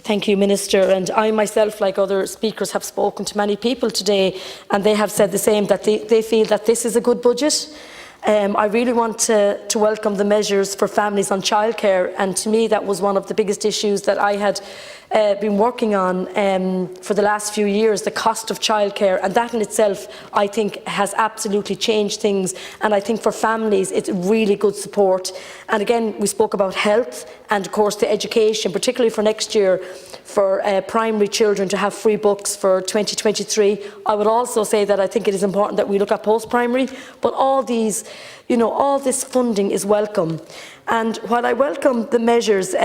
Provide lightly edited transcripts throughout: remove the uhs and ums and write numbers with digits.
Thank you, Minister. And I myself, like other speakers, have spoken to many people today, and they have said the same, that they feel that this is a good budget. I really want to welcome the measures for families on childcare, and to me that was one of the biggest issues that I had been working on for the last few years, the cost of childcare, and that in itself I think has absolutely changed things, and I think for families it's really good support. And again, we spoke about health and of course the education, particularly for next year, for primary children to have free books for 2023. I would also say that I think it is important that we look at post-primary, but all these, all this funding is welcome. And while I welcome the measures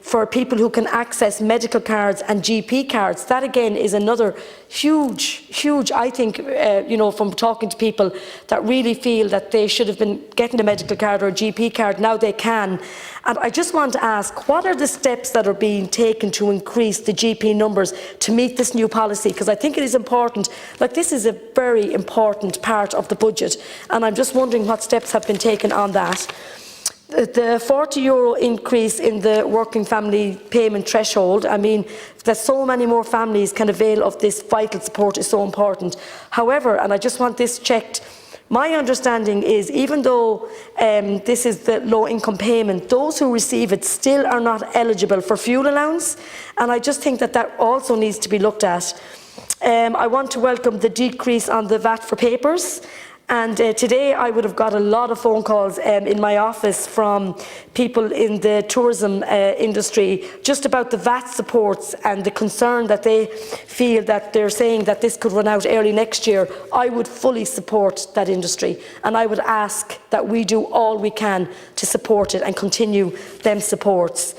for people who can access medical cards and GP cards, that again is another huge, I think, from talking to people that really feel that they should have been getting a medical card or a GP card, now they can. And I just want to ask, what are the steps that are being taken to increase the GP numbers to meet this new policy? Because I think it is important, this is a very important part of the budget, and I'm just wondering what steps have been taken on that. The €40 increase in the working family payment threshold, I mean, that so many more families can avail of this vital support is so important. However, and I just want this checked, my understanding is even though this is the low-income payment, those who receive it still are not eligible for fuel allowance, and I just think that that also needs to be looked at. I want to welcome the decrease on the VAT for papers. And today I would have got a lot of phone calls in my office from people in the tourism industry just about the VAT supports and the concern that they feel that they're saying that this could run out early next year. I would fully support that industry, and I would ask that we do all we can to support it and continue them supports.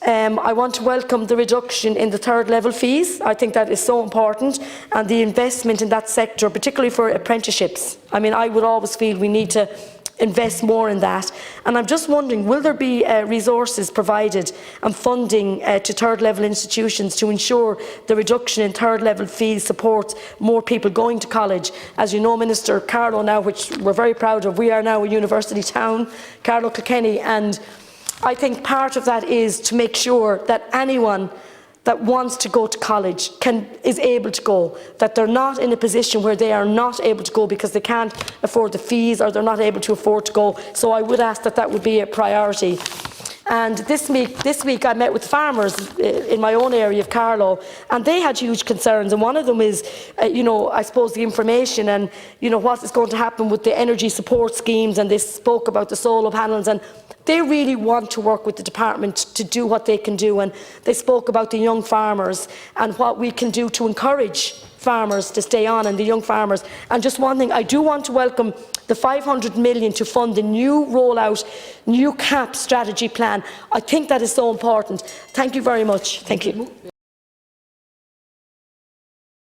I want to welcome the reduction in the third level fees. I think that is so important, and the investment in that sector, particularly for apprenticeships. I mean, I would always feel we need to invest more in that. And I'm just wondering, will there be resources provided and funding to third level institutions to ensure the reduction in third level fees supports more people going to college? As you know, Minister, Carlow now, which we're very proud of, we are now a university town, Carlow Kilkenny, and I think part of that is to make sure that anyone that wants to go to college is able to go, that they're not in a position where they are not able to go because they can't afford the fees or they're not able to afford to go. So I would ask that that would be a priority. And this week I met with farmers in my own area of Carlow, and they had huge concerns, and one of them is, I suppose the information and, what is going to happen with the energy support schemes, and they spoke about the solar panels, and they really want to work with the department to do what they can do, and they spoke about the young farmers and what we can do to encourage farmers to stay on, and the young farmers. And just one thing, I do want to welcome the 500 million to fund the new rollout, new CAP strategy plan. I think that is so important. Thank you very much. Thank you.